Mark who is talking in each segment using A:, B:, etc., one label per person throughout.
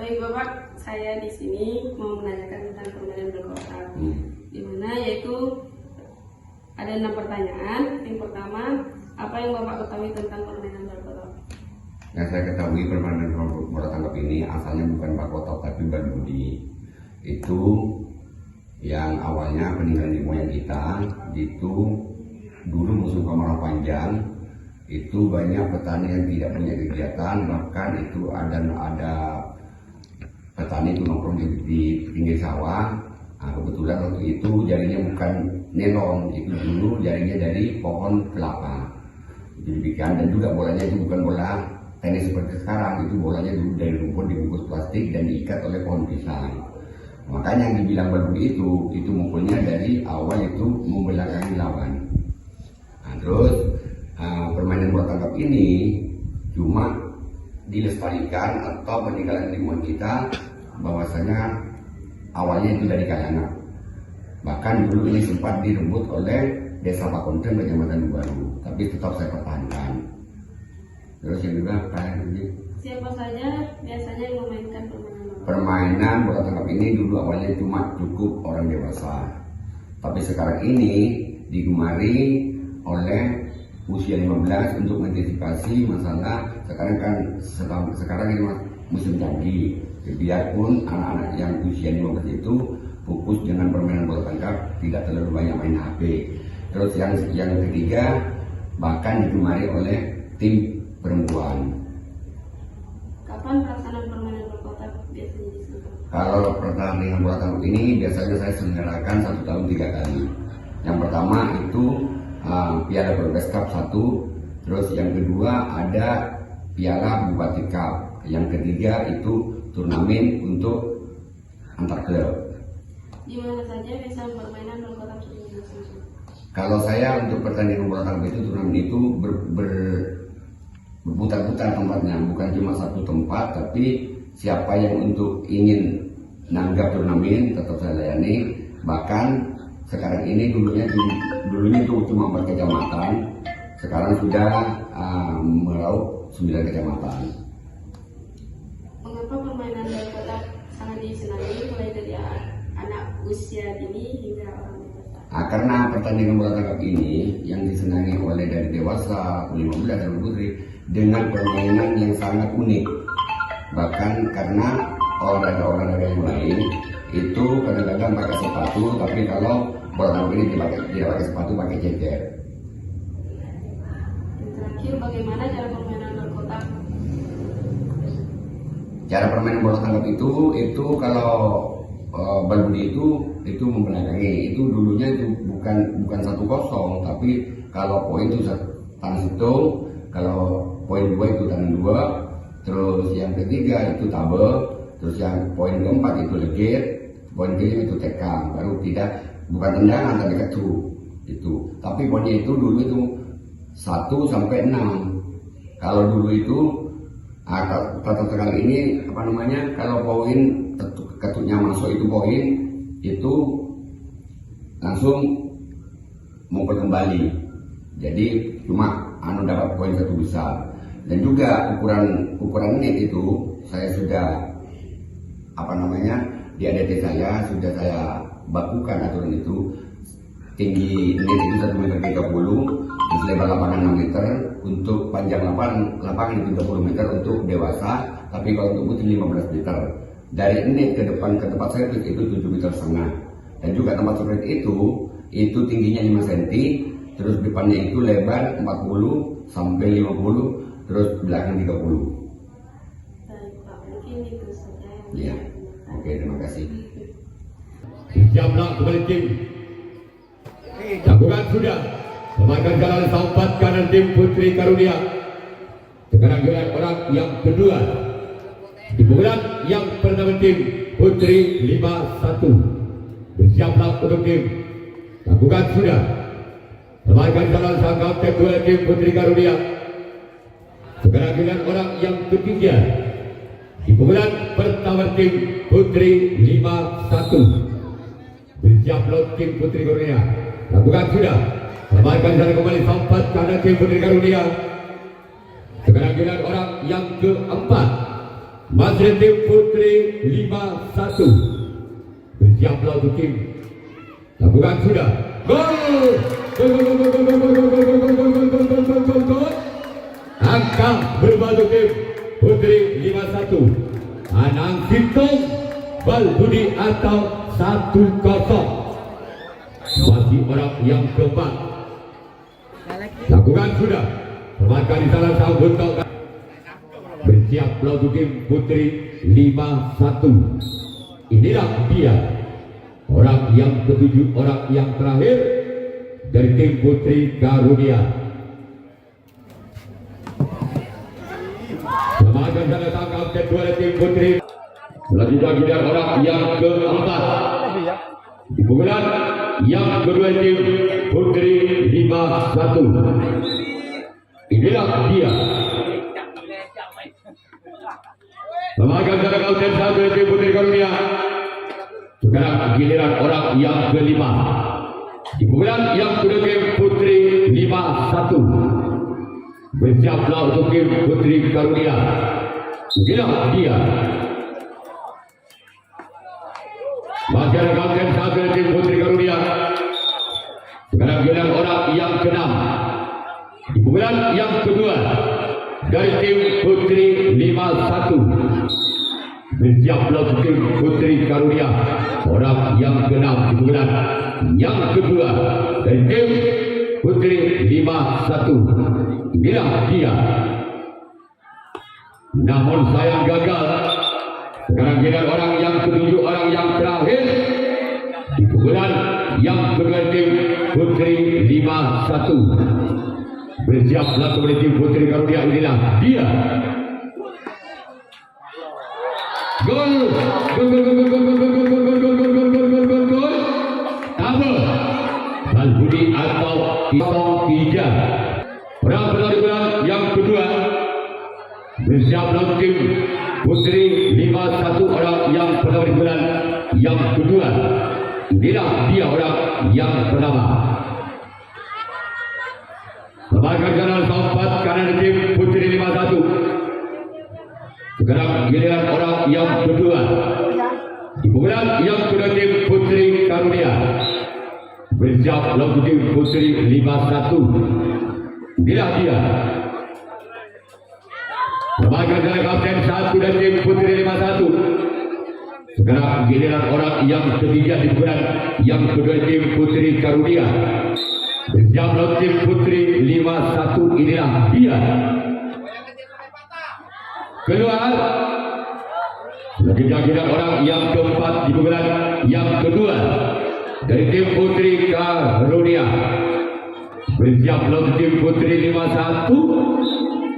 A: Baik Bapak, saya di sini mau menanyakan tentang permainan berkotak. Di mana yaitu ada 6 pertanyaan. Yang pertama, apa yang Bapak ketahui tentang permainan berkotak?
B: Yang saya ketahui permainan bola tangkap ini asalnya bukan Bakotok tapi Balbudi. Itu yang awalnya peninggalan di moyang kita, itu dulu musim kemarau panjang, itu banyak petani yang tidak punya kegiatan, bahkan itu ada petani itu nongkrong di pinggir sawah. Nah, kebetulan waktu itu jaringnya bukan nelong, itu dulu jaringnya dari pohon kelapa. Itu dibikin, dan juga bolanya itu bukan bola tenis seperti sekarang, itu bolanya dulu dari rumput dibungkus plastik dan diikat oleh pohon pisang. Makanya yang dibilang Balbudi itu mukulnya dari awal itu membelakangi lawan. Nah, terus permainan bola tangkap ini cuma dilestarikan atau peninggalan ilmuwan kita, bahwasanya awalnya itu dari Kayangan. Bahkan dulu ini sempat direbut oleh Desa Pakonten, Kecamatan Baru, tapi tetap saya pertahankan. Terus yang juga
A: Siapa saja biasanya yang memainkan
B: permainan bola tangkap ini dulu awalnya cuma cukup orang dewasa, tapi sekarang ini digemari oleh usia 15 untuk mengantisipasi masalah sekarang ini musim canggih. Biarpun anak-anak yang usia 15 itu fokus dengan permainan bola tangkap, tidak terlalu banyak main HP. Terus yang ketiga bahkan digemari oleh tim perempuan.
A: Kapan pelaksanaan permainan berkotak biasanya diselenggarakan?
B: Kalau pertandingan bola tangkap ini biasanya saya selenggarakan 1 tahun 3 kali. Yang pertama itu Piala Progress Cup 1, terus yang kedua ada Piala Bupati Cup, yang ketiga itu turnamen untuk antar klub.
A: Di mana saja bisa permainan berkotak ini diselenggarakan?
B: Kalau saya untuk pertandingan bola tangkap itu turnamen itu berputar-putar tempatnya, bukan cuma satu tempat, tapi siapa yang untuk ingin nanggap turnamen tetap saya layani. Bahkan sekarang ini dulunya itu cuma 4 kecamatan, sekarang sudah meraup 9 kecamatan.
A: Mengapa permainan berkotak sangat disenangi mulai dari anak usia dini hingga orang dewasa?
B: Karena pertandingan bola tangkap ini yang disenangi oleh dari dewasa, 15 dan putri, dengan permainan yang sangat unik. Bahkan karena olahraga yang lain itu kadang-kadang pakai sepatu, tapi kalau bola tangkap ini tidak pakai sepatu, pakai ceker.
A: Terakhir, bagaimana cara permainan berkotak?
B: Cara permainan bola tangkap itu kalau Balbudi itu membelakangi. Itu dulunya itu bukan 1-0, tapi kalau poin itu tangan hitung, kalau poin 2 itu tangan 2, terus yang ketiga itu tabel, terus yang poin keempat itu legit, poin kelima itu tekam, baru bukan tendangan tapi ketuk itu. Tapi poinnya itu dulu itu 1 sampai 6. Kalau dulu itu kata sekarang ini kalau poin ketuknya masuk itu poin itu langsung mau kembali. Jadi cuma dapat poin 1 besar. Dan juga ukuran net itu saya sudah di ADT saya sudah saya bakukan aturan itu. Tinggi net itu 1,30 m, terus lebar lapangan 6 meter, untuk panjang lapangan itu 30 meter untuk dewasa, tapi kalau untuk putri 15 meter. Dari net ke depan ke tempat servis itu 7,5 meter. Dan juga tempat servis itu tingginya 5 cm, terus depannya itu lebar 40 sampai 50, terus belakang 30.
A: Baik Pak, mungkin itu saja.
B: Iya. Oke, terima kasih.
C: Siaplah kembali tim. Lakukan sudah. Memakan jalan sampat kanan tim Putri Karunia. Sekarang gerak orang yang kedua. Di bulan yang pertama tim Putri 51. Bersiaplah untuk tim. Lakukan sudah. Memakan jalan sang kapten kedua tim Putri Karunia. Sekarang gerak orang yang ketiga. Di bulan pertama tim Putri 51. Bersiaplah tim Putri Karunia. Lakukan sudah. Memainkan jalan kembali sampat kanan tim Putri Karunia. Sekarang giliran orang yang keempat. Masih tim putri 51. Bersiaplah untuk tim. Lakukan sudah. Gol! Gol! Angka berbatu tim putri 51. Anang Sintung Bal Budi atau 1-0. Masih orang yang keempat. Lakukan sudah. Permainan di sana sambut kau. Bersiap untuk tim putri 51. Inilah dia orang yang ketujuh, orang yang terakhir dari tim putri Karunia. Semangat sana tangkap kedua dari tim putri. Selanjutnya kita orang yang keempat. Di pukulan yang kedua tim putri 51. Inilah dia. Semangat sana kautan satu dari tim putri Karunia. Sekarang giliran orang yang kelima. Di pukulan yang kedua tim putri 51. Bersiaplah untuk tim putri Karunia. Inilah dia. Masyarakat kautan satu dari tim putri Karunia. Sekarang giliran orang yang keenam. Di pukulan yang kedua dari tim putri 51. Bersiaplah untuk tim putri Karunia. Orang yang keenam di pukulan yang kedua dari tim putri 51. Inilah dia. Namun sayang gagal. Sekarang giliran orang yang ketujuh, orang yang terakhir di pukulan yang kedua tim putri 51. Bersiaplah kepada tim putri Karunia. Inilah dia. Gol! Gol! Gol! Gol! Gol! Gol! Gol! Gol! Gol! Gol! Gol! Gol! Gol! Gol! Gol! Double. Bal Budi atau 0-3. Orang pertandingan yang kedua. Bersiaplah tim putri 51, orang yang pertandingan yang kedua. Inilah dia orang yang pertama. Sebagai jalan keempat kanan tim putri 51. Sekarang giliran orang yang kedua. Di pukulan yang kedua tim putri Karunia. Bersiap lawan tim putri 51. Inilah dia. Sebagai jalan kapten satu dan tim putri 51. Sekarang giliran orang yang ketiga di pukulan yang kedua tim putri Karunia. Bersiap lawan tim putri 51. Inilah dia. Keluar. Selanjutnya orang yang keempat di pukulan yang kedua dari tim putri Karunia. Bersiap lawan tim putri 51.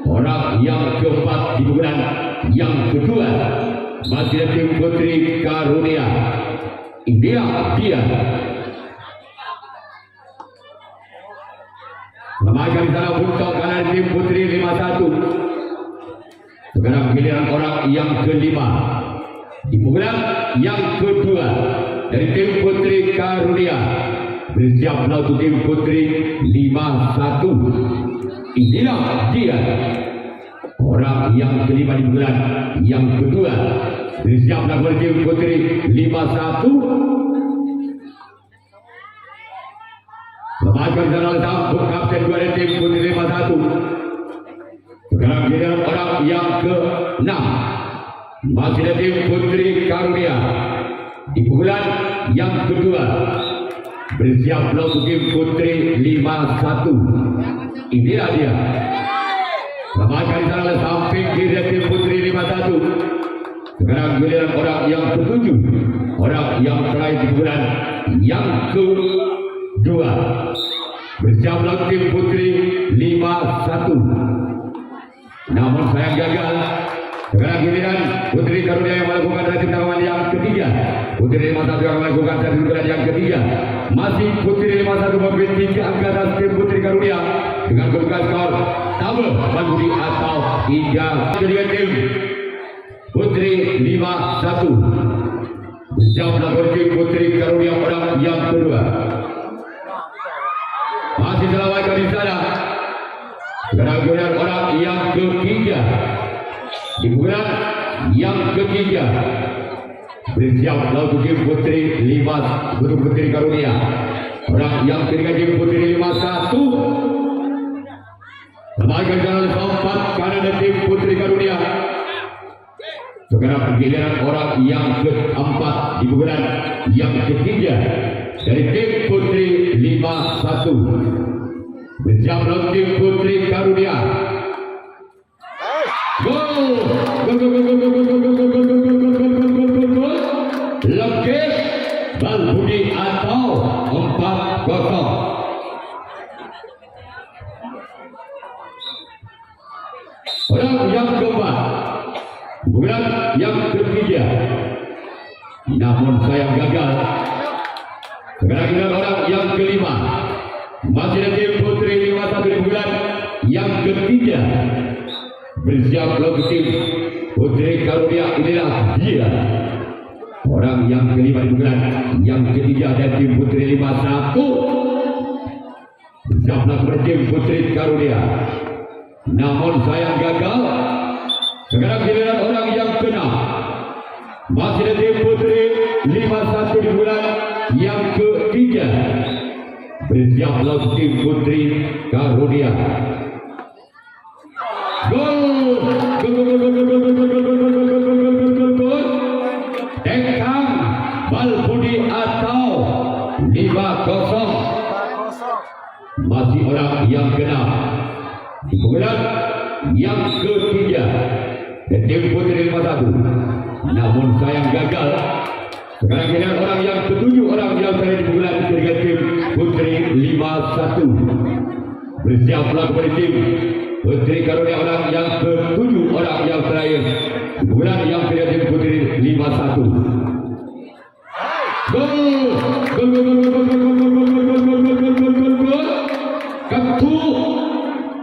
C: Orang yang keempat di pukulan yang kedua masih tim putri Karunia. Inilah dia. Memakai di sana untuk kanan tim putri 51. Sekarang giliran orang yang kelima. Di pukulan yang kedua dari tim putri Karunia. Bersiaplah untuk tim putri 51. Inilah dia. Orang yang kelima di pukulan yang kedua. Bersiaplah untuk tim putri 51. Lemahkan jalan sambut kapten dua dari tim putri 51. Sekarang giliran orang yang ke-6. Masih ada tim putri Karunia. Di pukulan yang kedua. Bersiaplah untuk tim putri 51. Inilah dia. Lemahkan jalan samping kiri dari tim putri 51. Sekarang giliran orang yang ke-7. Orang yang terakhir di pukulan yang ke-2. Bersiaplah tim putri 51. Namun sayang gagal. Sekarang giliran putri Karunia yang melakukan dari tangan yang ketiga. Putri 51 yang melakukan dari tangan yang ketiga. Masih putri 51 memiliki 3 angka atas tim putri Karunia dengan kedudukan skor double Bal Budi atau 3. Ketiga tim putri 51. Bersiaplah tim putri Karunia orang yang kedua. Masih selawat di sana. Sekarang giliran orang yang ketiga. Di pukulan yang ketiga bersiap lawan tim putri 5 Putri Karunia. Orang yang ketiga tim putri 51 sebagai jalan keempat karena tim Putri Karunia. Sekarang giliran orang yang keempat di bulan yang ketiga dari tim Putri 51 bersiap lawan tim Putri Karunia. Gol! Lekit Balbudi atau 4-0. Orang yang keempat bulan yang ketiga, namun sayang gagal. Sekarang orang yang kelima masih ada tim Putri 51 di bulan yang ketiga bersiap lawan tim Putri Karunia. Inilah dia orang yang kelima di bulan yang ketiga dan tim Putri 51 bersiap lawan tim Putri Karunia, namun sayang gagal. Sekarang giliran orang yang keenam masih ada tim Putri 51 di bulan yang ketiga bersiap lawan tim Putri Karunia. Gol! Dekam Balbudi atau 5-0. Masih orang yang keenam di bulan yang ketiga dan tim Putri 51, namun sayang gagal. Sekarang kita orang yang ketujuh, orang yang terakhir di bulan ketiga tim Putri 51 bersiap lawan tim Putri Karunia. Orang yang ketujuh, orang yang terakhir di bulan yang ketiga tim Putri 51. Gol! Ketu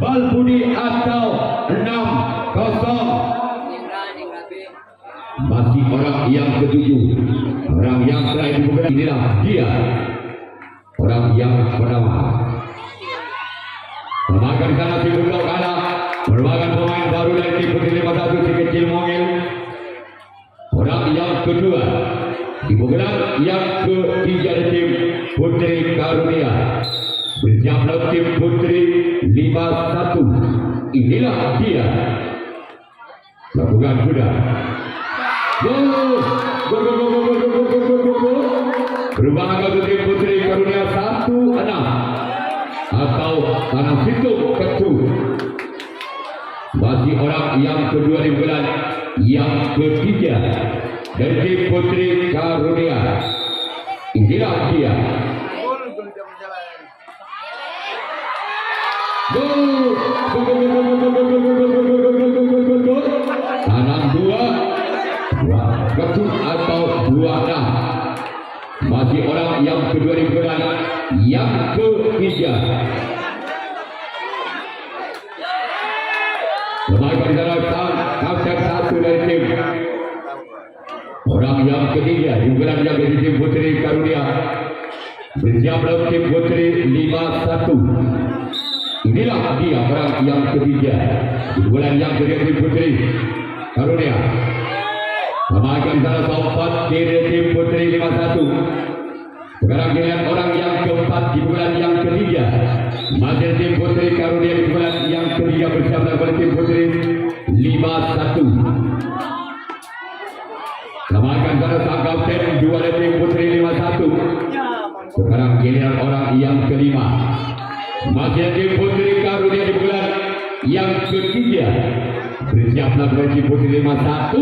C: Balbudi atau 6-0. Masih orang yang ketujuh, orang yang terakhir di bulan. Inilah dia orang yang pertama. Memakan di sana tim Blok kalah merupakan pemain baru dari tim Putri 51 si kecil Mongil. Orang yang kedua di bulan yang ketiga dari tim Putri Karunia bersiap lawan tim Putri 51. Inilah dia lakukan sudah. Gol! Berubah ke tim Putri Karunia 1-6 atau tanah situ ketu. Masih orang yang kedua di bulan yang ketiga dari tim Putri Karunia. Inilah dia. Gol! Tanam 2 ketu atau 26. Masih orang yang kedua di bulan yang ketiga. Lemahkan di dalam kapten 1 dari tim. Orang yang ketiga di bulan yang ketiga tim Putri Karunia bersiap lawan tim Putri 51. Inilah dia orang yang ketiga di bulan yang ketiga tim Putri Karunia. Lemahkan salah sompat kiri tim Putri 51. Sekarang giliran orang yang keempat di bulan yang ketiga masih tim Putri Karunia di bulan yang ketiga bersama dengan tim Putri 51. Selamatkan pada sang kapten 2 dari tim Putri 51. Sekarang giliran orang yang kelima masih tim Putri Karunia di bulan yang ketiga bersiaplah dengan tim Putri 51.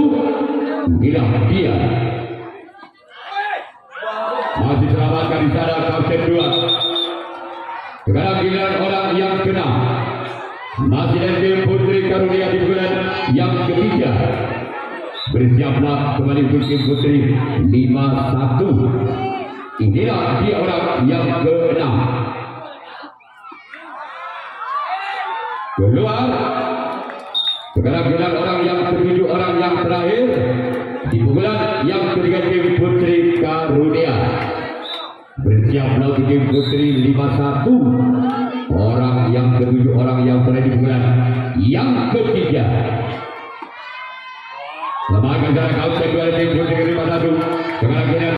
C: Inilah dia. Masih selamatkan di sana kapten 2. Sekarang giliran orang yang keenam masih dari tim Putri Karunia di bulan yang ketiga bersiaplah kembali untuk tim Putri 51. Inilah dia orang yang keenam. Keluar. Sekarang giliran orang yang ketujuh, orang yang terakhir di bulan yang ketiga tim Putri Karunia bersiaplah untuk tim Putri 51. Orang yang ketujuh, orang yang terakhir di bulan yang ketiga. Lapangan jarak out kedua tim Putri